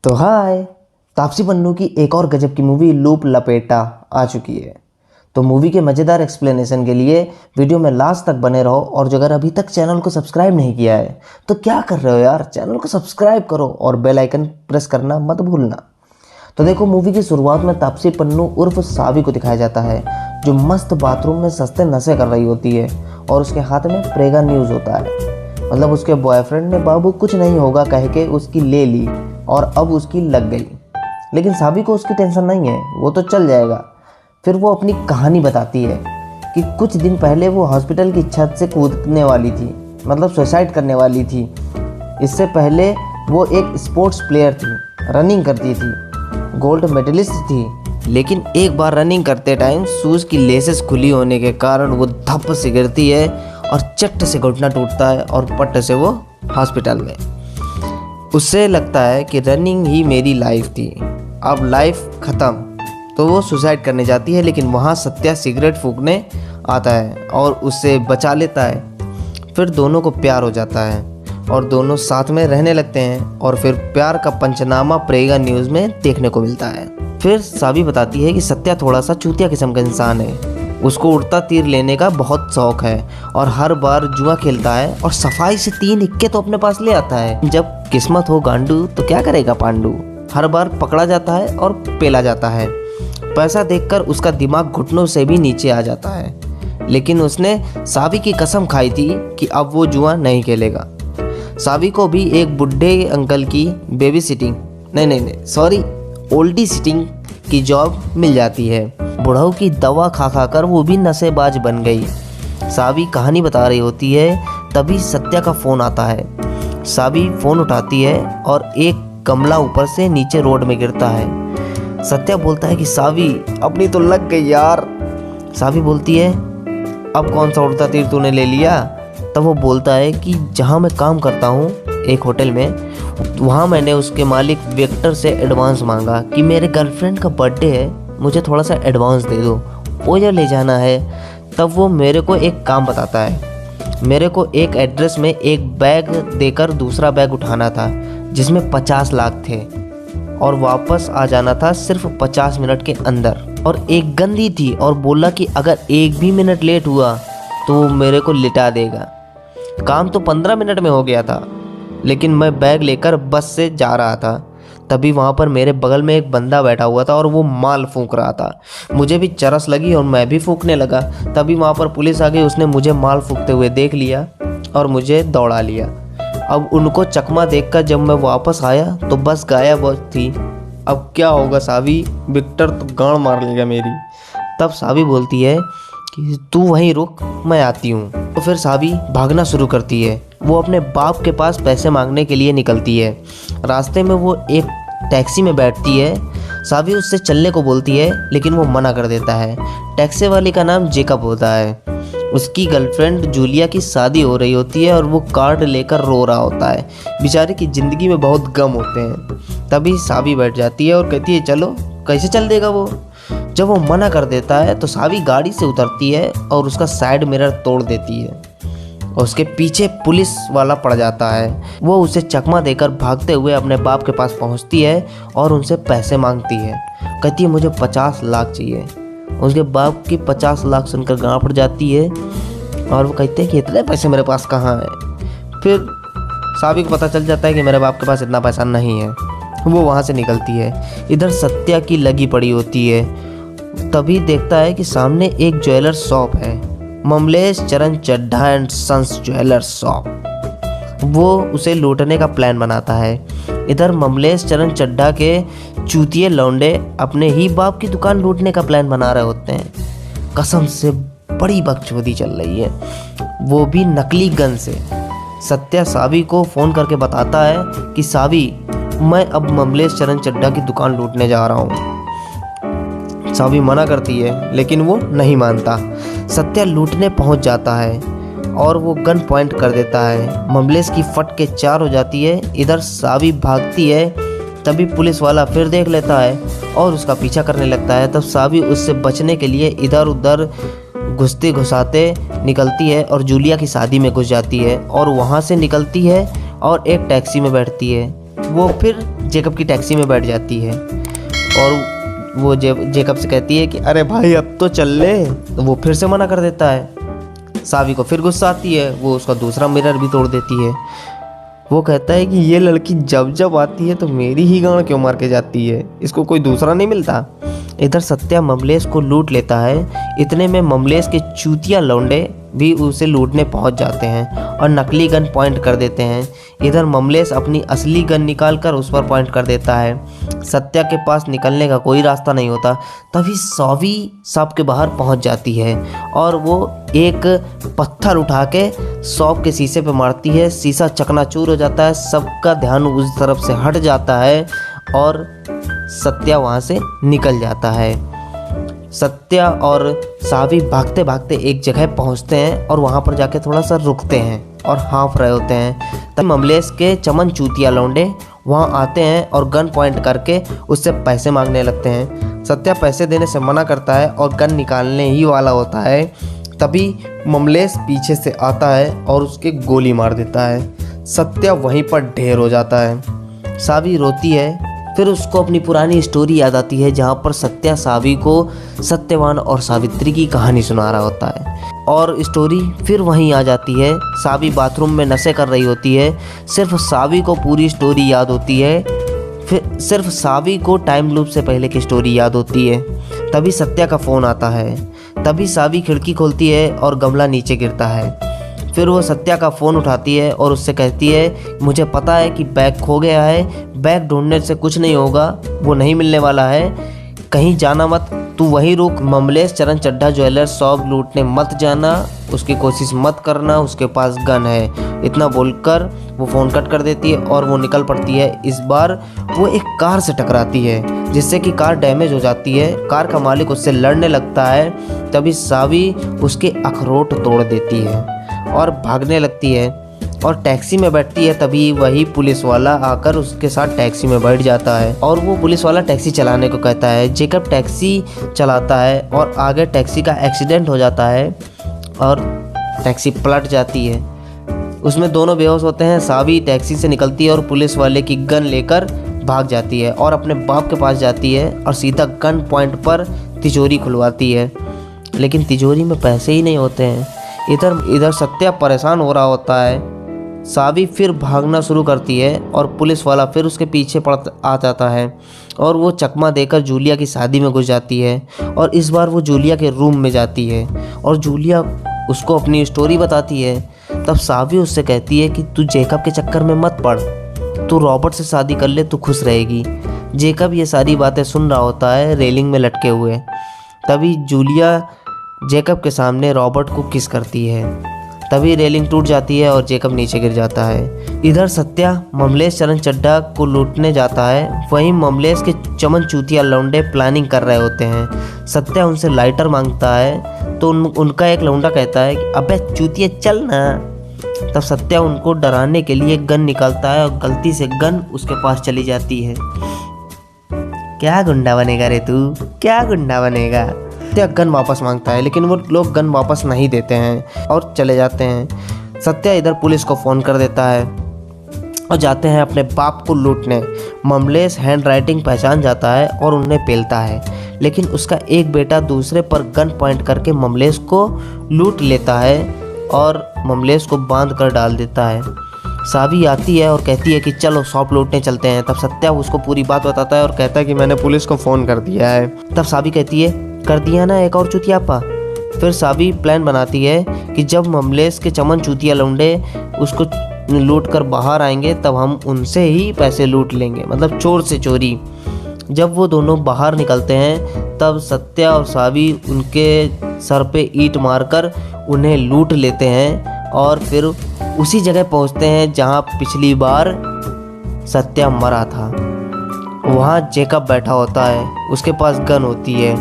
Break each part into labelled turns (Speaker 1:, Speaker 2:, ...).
Speaker 1: तो हाय, तापसी पन्नू की एक और गजब की मूवी लूप लपेटा आ चुकी है। तो मूवी के मज़ेदार एक्सप्लेनेशन के लिए वीडियो में लास्ट तक बने रहो। और जो अगर अभी तक चैनल को सब्सक्राइब नहीं किया है तो क्या कर रहे हो यार, चैनल को सब्सक्राइब करो और बेल आइकन प्रेस करना मत भूलना। तो देखो, मूवी की शुरुआत में तापसी पन्नू उर्फ सावी को दिखाया जाता है, जो मस्त बाथरूम में सस्ते नशे कर रही होती है और उसके हाथ में प्रेगा न्यूज़ होता है। मतलब उसके बॉयफ्रेंड ने बाबू कुछ नहीं होगा कह के उसकी ले ली और अब उसकी लग गई। लेकिन सावी को उसकी टेंशन नहीं है, वो तो चल जाएगा। फिर वो अपनी कहानी बताती है कि कुछ दिन पहले वो हॉस्पिटल की छत से कूदने वाली थी, मतलब सुसाइड करने वाली थी। इससे पहले वो एक स्पोर्ट्स प्लेयर थी, रनिंग करती थी, गोल्ड मेडलिस्ट थी। लेकिन एक बार रनिंग करते टाइम शूज़ की लेसेस खुली होने के कारण वो धप से गिरती है और चट्ट से घुटना टूटता है और पट्ट से वो हॉस्पिटल में। उससे लगता है कि रनिंग ही मेरी लाइफ थी, अब लाइफ ख़त्म। तो वो सुसाइड करने जाती है, लेकिन वहाँ सत्या सिगरेट फूंकने आता है और उससे बचा लेता है। फिर दोनों को प्यार हो जाता है और दोनों साथ में रहने लगते हैं और फिर प्यार का पंचनामा प्रेगा न्यूज़ में देखने को मिलता है। फिर सावी बताती है कि सत्या थोड़ा सा चूतिया किस्म का इंसान है, उसको उड़ता तीर लेने का बहुत शौक है और हर बार जुआ खेलता है और सफाई से 3 इक्के तो अपने पास ले आता है। जब किस्मत हो गांडू तो क्या करेगा पांडू, हर बार पकड़ा जाता है और पेला जाता है। पैसा देखकर उसका दिमाग घुटनों से भी नीचे आ जाता है, लेकिन उसने सावी की कसम खाई थी कि अब वो जुआ नहीं खेलेगा। सावी को भी एक बुढ़े अंकल की बेबी सिटिंग ओल्डी सिटिंग की जॉब मिल जाती है। बुढ़ाऊ की दवा खा खा कर वो भी नशेबाज बन गई। सावी कहानी बता रही होती है, तभी सत्या का फ़ोन आता है। सावी फ़ोन उठाती है और एक गमला ऊपर से नीचे रोड में गिरता है। सत्या बोलता है कि सावी अपनी तो लग गई यार। सावी बोलती है, अब कौन सा उड़ता तीर तूने ले लिया? तब वो बोलता है कि जहाँ मैं काम करता हूँ एक होटल में, वहाँ मैंने उसके मालिक विक्टर से एडवांस मांगा कि मेरे गर्लफ्रेंड का बर्थडे है, मुझे थोड़ा सा एडवांस दे दो, वो जो ले जाना है। तब वो मेरे को एक काम बताता है। मेरे को एक एड्रेस में एक बैग देकर दूसरा बैग उठाना था जिसमें 50 लाख थे और वापस आ जाना था सिर्फ 50 मिनट के अंदर। और एक गंदी थी और बोला कि अगर एक भी मिनट लेट हुआ तो वो मेरे को लिटा देगा। काम तो 15 मिनट में हो गया था, लेकिन मैं बैग लेकर बस से जा रहा था। तभी वहाँ पर मेरे बगल में एक बंदा बैठा हुआ था और वो माल फूंक रहा था। मुझे भी चरस लगी और मैं भी फूंकने लगा। तभी वहाँ पर पुलिस आ गई, उसने मुझे माल फूंकते हुए देख लिया और मुझे दौड़ा लिया। अब उनको चकमा देखकर जब मैं वापस आया तो बस गायब थी। अब क्या होगा सावी, विक्टर तो गांड मार लेगा मेरी। तब सावी बोलती है कि तू वहीं रुक, मैं आती हूँ। तो फिर सावी भागना शुरू करती है। वो अपने बाप के पास पैसे मांगने के लिए निकलती है। रास्ते में वो एक टैक्सी में बैठती है। सावी उससे चलने को बोलती है, लेकिन वो मना कर देता है। टैक्सी वाले का नाम जेकब होता है। उसकी गर्लफ्रेंड जूलिया की शादी हो रही होती है और वो कार्ड लेकर रो रहा होता है। बेचारे की ज़िंदगी में बहुत गम होते हैं। तभी सावी बैठ जाती है और कहती है, चलो। कैसे चल देगा वो? जब वो मना कर देता है तो सावी गाड़ी से उतरती है और उसका साइड मिरर तोड़ देती है और उसके पीछे पुलिस वाला पड़ जाता है। वो उसे चकमा देकर भागते हुए अपने बाप के पास पहुंचती है और उनसे पैसे मांगती है। कहती है, मुझे 50 लाख चाहिए। उसके बाप की 50 लाख सुनकर गाँव पड़ जाती है और वो कहते हैं कि इतने पैसे मेरे पास कहाँ है। फिर सावी को पता चल जाता है कि मेरे बाप के पास इतना पैसा नहीं है। वो वहाँ से निकलती है। इधर सत्या की लगी पड़ी होती है। तभी देखता है कि सामने एक ज्वेलर शॉप है, Mamlesh Charan Chadha and sons jeweller shop. वो उसे लूटने का प्लान बनाता है। इधर ममलेश चरण चड्ढा के चूतिए लौंडे अपने ही बाप की दुकान लूटने का प्लान बना रहे होते हैं। कसम से बड़ी बकचोदी चल रही है, वो भी नकली गन से। सत्या सावी को फ़ोन करके बताता है कि सावी, मैं अब ममलेश चरण चड्ढा की दुकान लूटने जा रहा हूँ। सावी मना करती है, लेकिन वो नहीं मानता। सत्या लूटने पहुंच जाता है और वो गन पॉइंट कर देता है। ममलेश की फट के 4 हो जाती है। इधर सावी भागती है, तभी पुलिस वाला फिर देख लेता है और उसका पीछा करने लगता है। तब सावी उससे बचने के लिए इधर उधर घुसते घुसाते निकलती है और जूलिया की शादी में घुस जाती है और वहाँ से निकलती है और एक टैक्सी में बैठती है। वो फिर जेकब की टैक्सी में बैठ जाती है और वो जेकब से कहती है कि अरे भाई अब तो चल ले, तो वो फिर से मना कर देता है। सावी को फिर गुस्सा आती है, वो उसका दूसरा मिरर भी तोड़ देती है। वो कहता है कि ये लड़की जब जब आती है तो मेरी ही गांड क्यों मार के जाती है, इसको कोई दूसरा नहीं मिलता। इधर सत्या ममलेश को लूट लेता है। इतने में ममलेश के चूतिया लौंडे भी उसे लूटने पहुंच जाते हैं और नकली गन पॉइंट कर देते हैं। इधर ममलेश अपनी असली गन निकाल कर उस पर पॉइंट कर देता है। सत्या के पास निकलने का कोई रास्ता नहीं होता। तभी सावी शॉप के बाहर पहुंच जाती है और वो एक पत्थर उठा के शॉप के शीशे पे मारती है। शीशा चकनाचूर हो जाता है, सबका ध्यान उस तरफ से हट जाता है और सत्या वहाँ से निकल जाता है। सत्या और सावी भागते भागते एक जगह पहुँचते हैं और वहाँ पर जाके थोड़ा सा रुकते हैं और हाँफ रहे होते हैं। तब ममलेश के चमन चूतिया लौंडे वहाँ आते हैं और गन पॉइंट करके उससे पैसे मांगने लगते हैं। सत्या पैसे देने से मना करता है और गन निकालने ही वाला होता है। तभी ममलेश पीछे से आता है और उसके गोली मार देता है। सत्या वहीं पर ढेर हो जाता है। सावी रोती है। फिर उसको अपनी पुरानी स्टोरी याद आती है जहाँ पर सत्या सावी को सत्यवान और सावित्री की कहानी सुना रहा होता है और स्टोरी फिर वहीं आ जाती है। सावी बाथरूम में नशे कर रही होती है। सिर्फ सावी को पूरी स्टोरी याद होती है। फिर सिर्फ सावी को टाइम लूप से पहले की स्टोरी याद होती है। तभी सत्या का फ़ोन आता है। तभी सावी खिड़की खोलती है और गमला नीचे गिरता है। फिर वो सत्या का फ़ोन उठाती है और उससे कहती है मुझे पता है कि बैग खो गया है, बैग ढूंढने से कुछ नहीं होगा, वो नहीं मिलने वाला है, कहीं जाना मत, तू वहीं रुक, ममलेश चरण चड्ढा ज्वेलर्स शॉप लूटने मत जाना, उसकी कोशिश मत करना, उसके पास गन है। इतना बोलकर वो फ़ोन कट कर देती है और वो निकल पड़ती है। इस बार वो एक कार से टकराती है जिससे कि कार डैमेज हो जाती है। कार का मालिक उससे लड़ने लगता है। तभी सावी उसके अखरोट तोड़ देती है और भागने लगती है और टैक्सी में बैठती है। तभी वही पुलिस वाला आकर उसके साथ टैक्सी में बैठ जाता है और वो पुलिस वाला टैक्सी चलाने को कहता है। जेकब टैक्सी चलाता है और आगे टैक्सी का एक्सीडेंट हो जाता है और टैक्सी पलट जाती है। उसमें दोनों बेहोश होते हैं। सावी टैक्सी से निकलती है और पुलिस वाले की गन लेकर भाग जाती है और अपने बाप के पास जाती है और सीधा गन पॉइंट पर तिजोरी खुलवाती है, लेकिन तिजोरी में पैसे ही नहीं होते हैं। इधर सत्या परेशान हो रहा होता है। सावी फिर भागना शुरू करती है और पुलिस वाला फिर उसके पीछे आ जाता है और वो चकमा देकर जूलिया की शादी में घुस जाती है और इस बार वो जूलिया के रूम में जाती है और जूलिया उसको अपनी स्टोरी बताती है। तब सावी उससे कहती है कि तू जेकब के चक्कर में मत पड़, तू रॉबर्ट से शादी कर ले, तू खुश रहेगी। जेकब ये सारी बातें सुन रहा होता है रेलिंग में लटके हुए। तभी जूलिया जेकब के सामने रॉबर्ट को किस करती है। तभी रेलिंग टूट जाती है और जेकब नीचे गिर जाता है। इधर सत्या ममलेश चरण चड्ढा को लूटने जाता है। वहीं ममलेश के चमन चूतिया लौंडे प्लानिंग कर रहे होते हैं। सत्या उनसे लाइटर मांगता है तो उनका एक लौंडा कहता है कि अबे चूतिया चल ना। तब सत्या उनको डराने के लिए गन निकालता है और गलती से गन उसके पास चली जाती है। क्या गुंडा बनेगा रे तू, क्या गुंडा बनेगा। सत्या गन वापस मांगता है लेकिन वो लोग गन वापस नहीं देते हैं और चले जाते हैं। सत्या इधर पुलिस को फ़ोन कर देता है और जाते हैं अपने बाप को लूटने। ममलेश हैंड राइटिंग पहचान जाता है और उन्हें पेलता है, लेकिन उसका एक बेटा दूसरे पर गन पॉइंट करके ममलेश को लूट लेता है और ममलेश को बांध कर डाल देता है। सावी आती है और कहती है कि चलो शॉप लूटने चलते हैं। तब सत्या उसको पूरी बात बताता है और कहता है कि मैंने पुलिस को फ़ोन कर दिया है। तब सावी कहती है कर दिया ना एक और चुतियापा। फिर सावी प्लान बनाती है कि जब ममलेश के चमन चूतिया लौंडे उसको लूट कर बाहर आएंगे तब हम उनसे ही पैसे लूट लेंगे, मतलब चोर से चोरी। जब वो दोनों बाहर निकलते हैं तब सत्या और सावी उनके सर पे ईंट मारकर उन्हें लूट लेते हैं और फिर उसी जगह पहुंचते हैं जहां पिछली बार सत्या मरा था। वहां जेकब बैठा होता है, उसके पास गन होती है।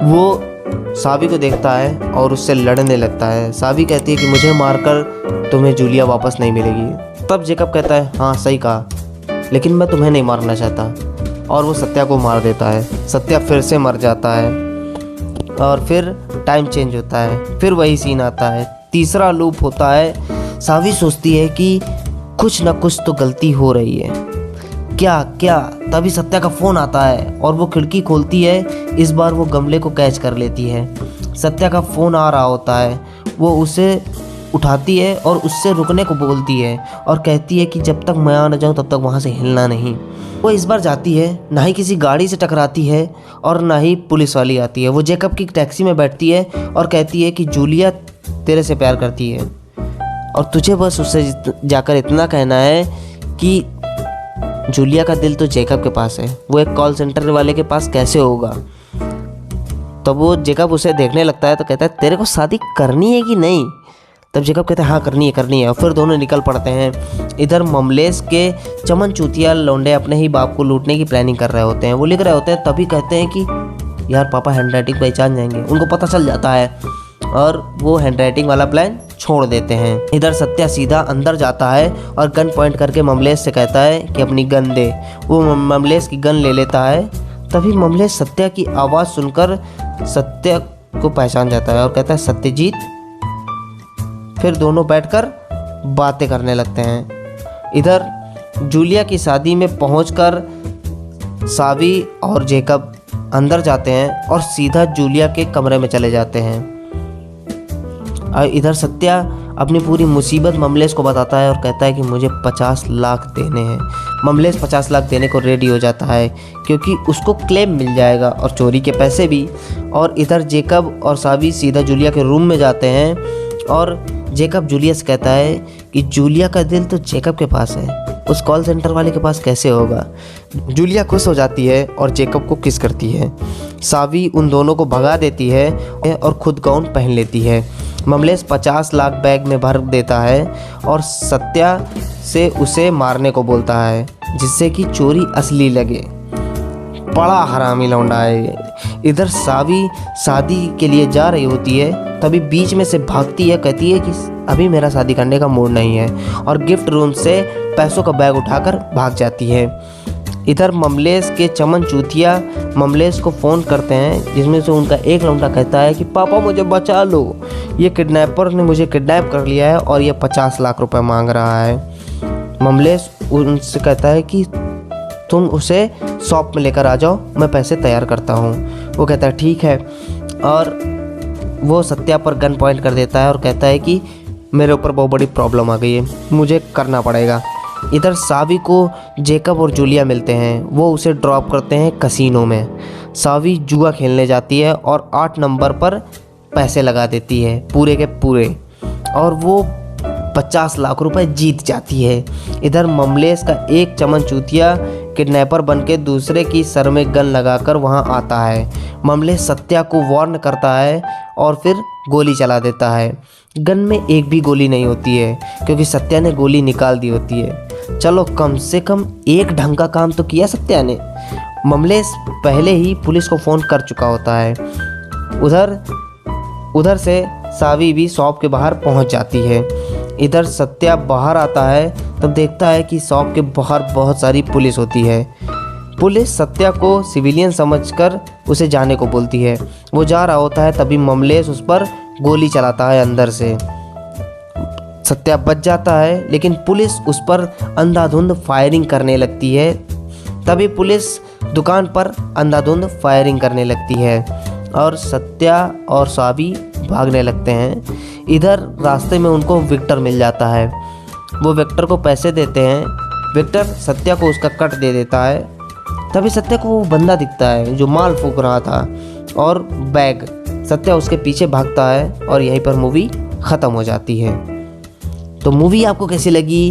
Speaker 1: वो सावी को देखता है और उससे लड़ने लगता है। सावी कहती है कि मुझे मारकर तुम्हें जूलिया वापस नहीं मिलेगी। तब जेकब कहता है हाँ सही कहा, लेकिन मैं तुम्हें नहीं मारना चाहता, और वो सत्या को मार देता है। सत्या फिर से मर जाता है और फिर टाइम चेंज होता है। फिर वही सीन आता है, तीसरा लूप होता है। सावी सोचती है कि कुछ ना कुछ तो गलती हो रही है। क्या क्या तभी सत्या का फ़ोन आता है और वो खिड़की खोलती है। इस बार वो गमले को कैच कर लेती है। सत्या का फ़ोन आ रहा होता है, वो उसे उठाती है और उससे रुकने को बोलती है और कहती है कि जब तक मैं आ न जाऊँ तब तक वहाँ से हिलना नहीं। वो इस बार जाती है, ना ही किसी गाड़ी से टकराती है और ना ही पुलिस वाली आती है। वो जेकब की टैक्सी में बैठती है और कहती है कि जूलिया तेरे से प्यार करती है और तुझे बस उससे जाकर इतना कहना है कि जूलिया का दिल तो जेकब के पास है, वो एक कॉल सेंटर वाले के पास कैसे होगा। तब वो जेकब उसे देखने लगता है तो कहता है तेरे को शादी करनी है कि नहीं। तब जेकब कहता है हाँ करनी है और फिर दोनों निकल पड़ते हैं। इधर ममलेश के चमन चूतिया लौंडे अपने ही बाप को लूटने की प्लानिंग कर रहे होते हैं। वो लिख रहे होते हैं, तभी कहते हैं कि यार पापा हैंडराइटिंग पहचान जाएंगे। उनको पता चल जाता है और वो हैंडराइटिंग वाला प्लान छोड़ देते हैं। इधर सत्या सीधा अंदर जाता है और गन पॉइंट करके ममलेश से कहता है कि अपनी गन दे। वो ममलेश की गन ले लेता है। तभी ममलेश सत्या की आवाज़ सुनकर सत्या को पहचान जाता है और कहता है सत्यजीत। फिर दोनों बैठकर बातें करने लगते हैं। इधर जूलिया की शादी में पहुंचकर सावी और जेकब अंदर जाते हैं और सीधा जूलिया के कमरे में चले जाते हैं। और इधर सत्या अपनी पूरी मुसीबत ममलेश को बताता है और कहता है कि मुझे 50 लाख देने हैं। ममलेश 50 लाख देने को रेडी हो जाता है क्योंकि उसको क्लेम मिल जाएगा और चोरी के पैसे भी। और इधर जेकब और सावी सीधा जूलिया के रूम में जाते हैं और जेकब जूलिया से कहता है कि जूलिया का दिल तो जेकब के पास है, उस कॉल सेंटर वाले के पास कैसे होगा। जूलिया खुश हो जाती है और जेकब को किस करती है। सावी उन दोनों को भगा देती है और खुद गाउन पहन लेती है। ममलेश 50 लाख बैग में भर देता है और सत्या से उसे मारने को बोलता है जिससे कि चोरी असली लगे। बड़ा हरामी लौंडा है। इधर सावी शादी के लिए जा रही होती है, तभी बीच में से भागती है, कहती है कि अभी मेरा शादी करने का मूड नहीं है और गिफ्ट रूम से पैसों का बैग उठाकर भाग जाती है। इधर ममलेश के चमन चूतिया ममलेश को फ़ोन करते हैं जिसमें से उनका एक लौंडा कहता है कि पापा मुझे बचा लो, ये किडनैपर ने मुझे किडनैप कर लिया है और ये 50 लाख रुपए मांग रहा है। ममलेश उनसे कहता है कि तुम उसे शॉप में लेकर आ जाओ, मैं पैसे तैयार करता हूँ। वो कहता है ठीक है और वो सत्या पर गन पॉइंट कर देता है और कहता है कि मेरे ऊपर बहुत बड़ी प्रॉब्लम आ गई है, मुझे करना पड़ेगा। इधर सावी को जेकब और जूलिया मिलते हैं। वो उसे ड्रॉप करते हैं कसिनो में। सावी जुआ खेलने जाती है और 8 नंबर पर पैसे लगा देती है पूरे के पूरे और वो 50 लाख रुपए जीत जाती है। इधर ममलेश का एक चमन चूतिया किडनैपर बनके दूसरे की सर में गन लगाकर वहां आता है। ममलेश सत्या को वार्न करता है और फिर गोली चला देता है। गन में एक भी गोली नहीं होती है क्योंकि सत्या ने गोली निकाल दी होती है। चलो कम से कम एक ढंग का काम तो किया सत्या ने। ममलेश पहले ही पुलिस को फ़ोन कर चुका होता है। उधर से सावी भी शॉप के बाहर पहुंच जाती है। इधर सत्या बाहर आता है तब देखता है कि शॉप के बाहर बहुत सारी पुलिस होती है। पुलिस सत्या को सिविलियन समझकर उसे जाने को बोलती है। वो जा रहा होता है तभी ममलेश उस पर गोली चलाता है अंदर से। सत्या बच जाता है लेकिन पुलिस उस पर अंधाधुंध फायरिंग करने लगती है। तभी पुलिस दुकान पर अंधाधुंध फायरिंग करने लगती है और सत्या और सावी भागने लगते हैं। इधर रास्ते में उनको विक्टर मिल जाता है। वो विक्टर को पैसे देते हैं। विक्टर सत्या को उसका कट दे देता है। तभी सत्या को वो बंदा दिखता है जो माल फूंक रहा था और बैग। सत्या उसके पीछे भागता है और यहीं पर मूवी ख़त्म हो जाती है। तो मूवी आपको कैसी लगी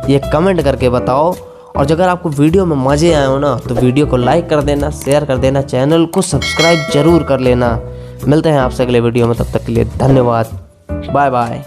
Speaker 1: ये कमेंट करके बताओ। और अगर आपको वीडियो में मज़े आए हो ना तो वीडियो को लाइक कर देना, शेयर कर देना, चैनल को सब्सक्राइब जरूर कर लेना। मिलते हैं आपसे अगले वीडियो में, तब तक के लिए धन्यवाद। Bye bye.